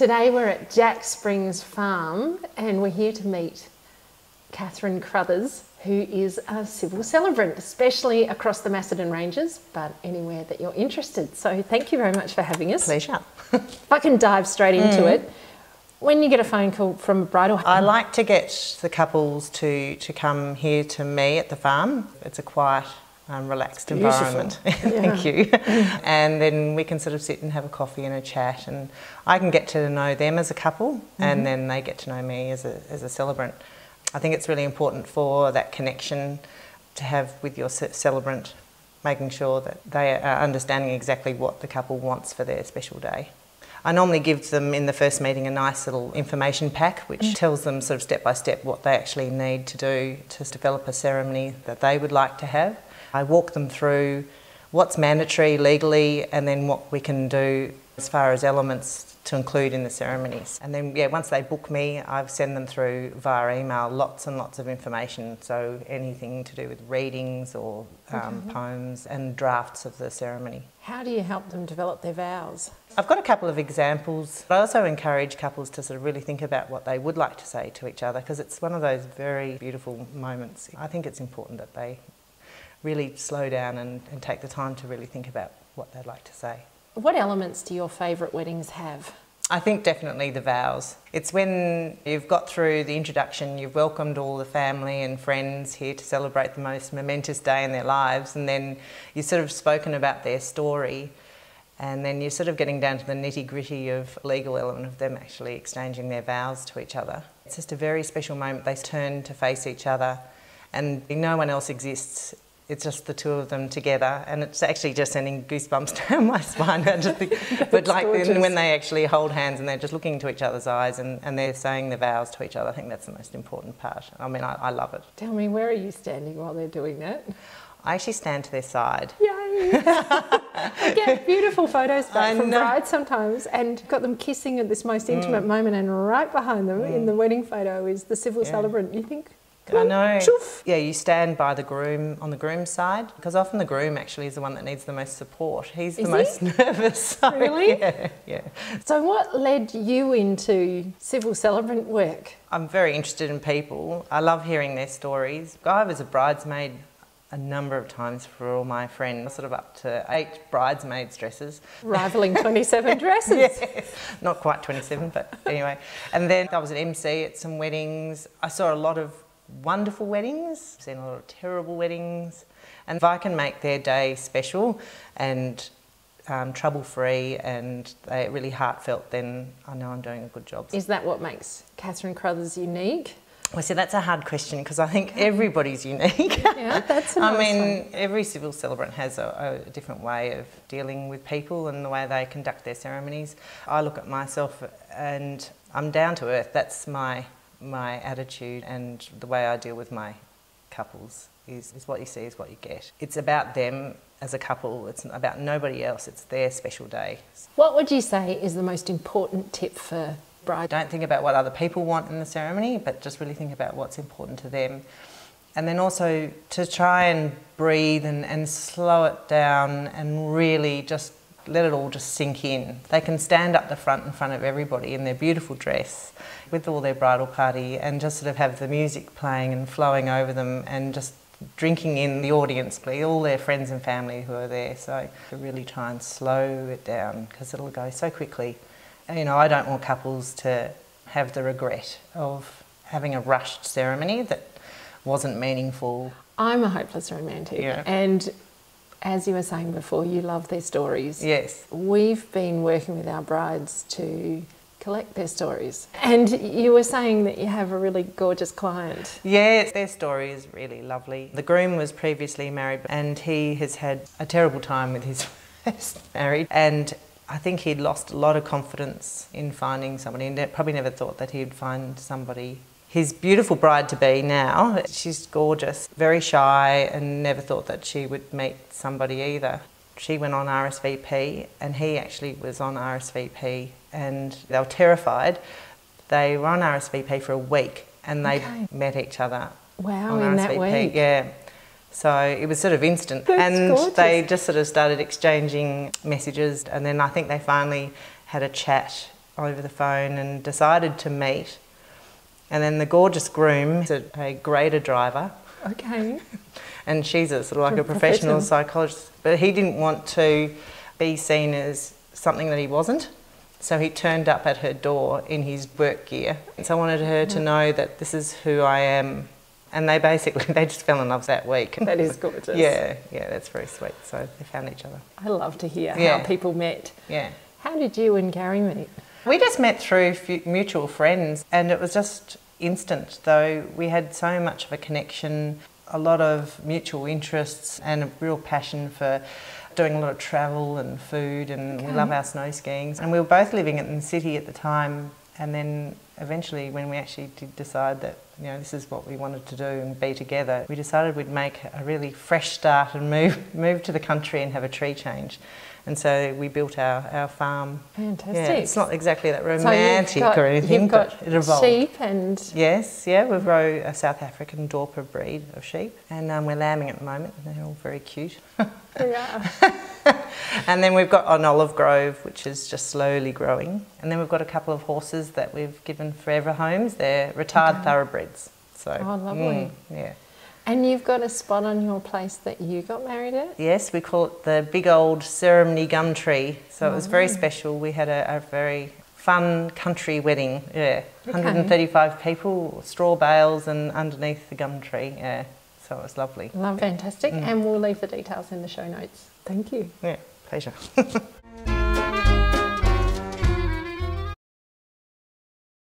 Today we're at Jack Springs Farm and we're here to meet Catherine Crothers, who is a civil celebrant, especially across the Mussared Ranges, but anywhere that you're interested. So thank you very much for having us. Pleasure. If I can dive straight into it, when you get a phone call from a bridal... I like to get the couples to come here to me at the farm. It's a quiet, relaxed environment. Thank you. And then we can sort of sit and have a coffee and a chat, and I can get to know them as a couple, and then they get to know me as a celebrant. I think it's really important for that connection to have with your celebrant, making sure that they are understanding exactly what the couple wants for their special day. I normally give them in the first meeting a nice little information pack which tells them sort of step by step what they actually need to do to develop a ceremony that they would like to have. I walk them through what's mandatory legally and then what we can do as far as elements to include in the ceremonies. And then, once they book me, I send them through via email lots and lots of information, so anything to do with readings or poems and drafts of the ceremony. How do you help them develop their vows? I've got a couple of examples, but I also encourage couples to sort of really think about what they would like to say to each other, because it's one of those very beautiful moments. I think it's important that they really slow down and take the time to really think about what they'd like to say. What elements do your favourite weddings have? I think definitely the vows. It's when you've got through the introduction, you've welcomed all the family and friends here to celebrate the most momentous day in their lives, and then you've sort of spoken about their story, and then you're sort of getting down to the nitty-gritty of legal element of them actually exchanging their vows to each other. It's just a very special moment. They turn to face each other and no one else exists. It's just the two of them together, and it's actually just sending goosebumps down my spine. But like when they actually hold hands and they're just looking into each other's eyes and they're saying the vows to each other, I think that's the most important part. I mean, I love it. Tell me, where are you standing while they're doing that? I actually stand to their side. Yay! I get beautiful photos back from brides sometimes, and got them kissing at this most intimate moment, and right behind them in the wedding photo is the civil celebrant. You think... I know. Choof. Yeah, you stand by the groom on the groom's side, because often the groom actually is the one that needs the most support. He's the most nervous. So, really? Yeah. So what led you into civil celebrant work? I'm very interested in people. I love hearing their stories. I was a bridesmaid a number of times for all my friends, sort of up to 8 bridesmaids' dresses. Rivalling 27 dresses. Yeah, not quite 27, but anyway. And then I was an MC at some weddings. I saw a lot of wonderful weddings, seen a lot of terrible weddings, and if I can make their day special and trouble-free and really heartfelt, then I know I'm doing a good job. Is that what makes Catherine Crothers unique? Well, see, that's a hard question, because I think everybody's unique. Yeah, that's a nice one. Every civil celebrant has a different way of dealing with people and the way they conduct their ceremonies. I look at myself and I'm down to earth. That's my attitude, and the way I deal with my couples is what you see is what you get. It's about them as a couple, it's about nobody else, it's their special day. What would you say is the most important tip for brides? Don't think about what other people want in the ceremony, but just really think about what's important to them. And then also to try and breathe and slow it down and really just let it all just sink in. They can stand up the front in front of everybody in their beautiful dress with all their bridal party and just sort of have the music playing and flowing over them and just drinking in the audience, all their friends and family who are there. So to really try and slow it down, because it'll go so quickly. And, you know, I don't want couples to have the regret of having a rushed ceremony that wasn't meaningful. I'm a hopeless romantic, and as you were saying before, you love their stories. Yes. We've been working with our brides to collect their stories. And you were saying that you have a really gorgeous client. Yes, their story is really lovely. The groom was previously married and he has had a terrible time with his first marriage, and I think he'd lost a lot of confidence in finding somebody, and probably never thought that he'd find somebody. His beautiful bride-to-be now, she's gorgeous, very shy, and never thought that she would meet somebody either. She went on RSVP and he actually was on RSVP, and they were terrified. They were on RSVP for a week and they met each other. Wow, on in RSVP. that week? Yeah. So it was sort of instant. That's gorgeous. They just sort of started exchanging messages, and then I think they finally had a chat over the phone and decided to meet. And then the gorgeous groom is a grader driver. Okay. And she's a sort of like a professional psychologist. But he didn't want to be seen as something that he wasn't. So he turned up at her door in his work gear. So I wanted her to know that this is who I am. And they just fell in love that week. That is gorgeous. Yeah, that's very sweet. So they found each other. I love to hear how people met. Yeah. How did you and Gary meet? We just met through mutual friends, and it was just instant, though we had so much of a connection, a lot of mutual interests and a real passion for doing a lot of travel and food, and we love our snow skiing. And we were both living in the city at the time, and then eventually when we actually did decide that, you know, this is what we wanted to do and be together, we decided we'd make a really fresh start and move to the country and have a tree change. And so we built our farm. Fantastic. Yeah, it's not exactly that romantic or anything, but it evolved. Sheep and... Yes, yeah, we grow a South African Dorper breed of sheep, and we're lambing at the moment, and they're all very cute. They are. And then we've got an olive grove, which is just slowly growing. And then we've got a couple of horses that we've given forever homes. They're retired thoroughbreds. So, lovely. Yeah. And you've got a spot on your place that you got married at? Yes, we call it the Big Old Ceremony Gum Tree. So it was very special. We had a very fun country wedding. Yeah, 135 people, straw bales, and underneath the gum tree. Yeah, so it was lovely. Fantastic. And we'll leave the details in the show notes. Thank you. Yeah, pleasure.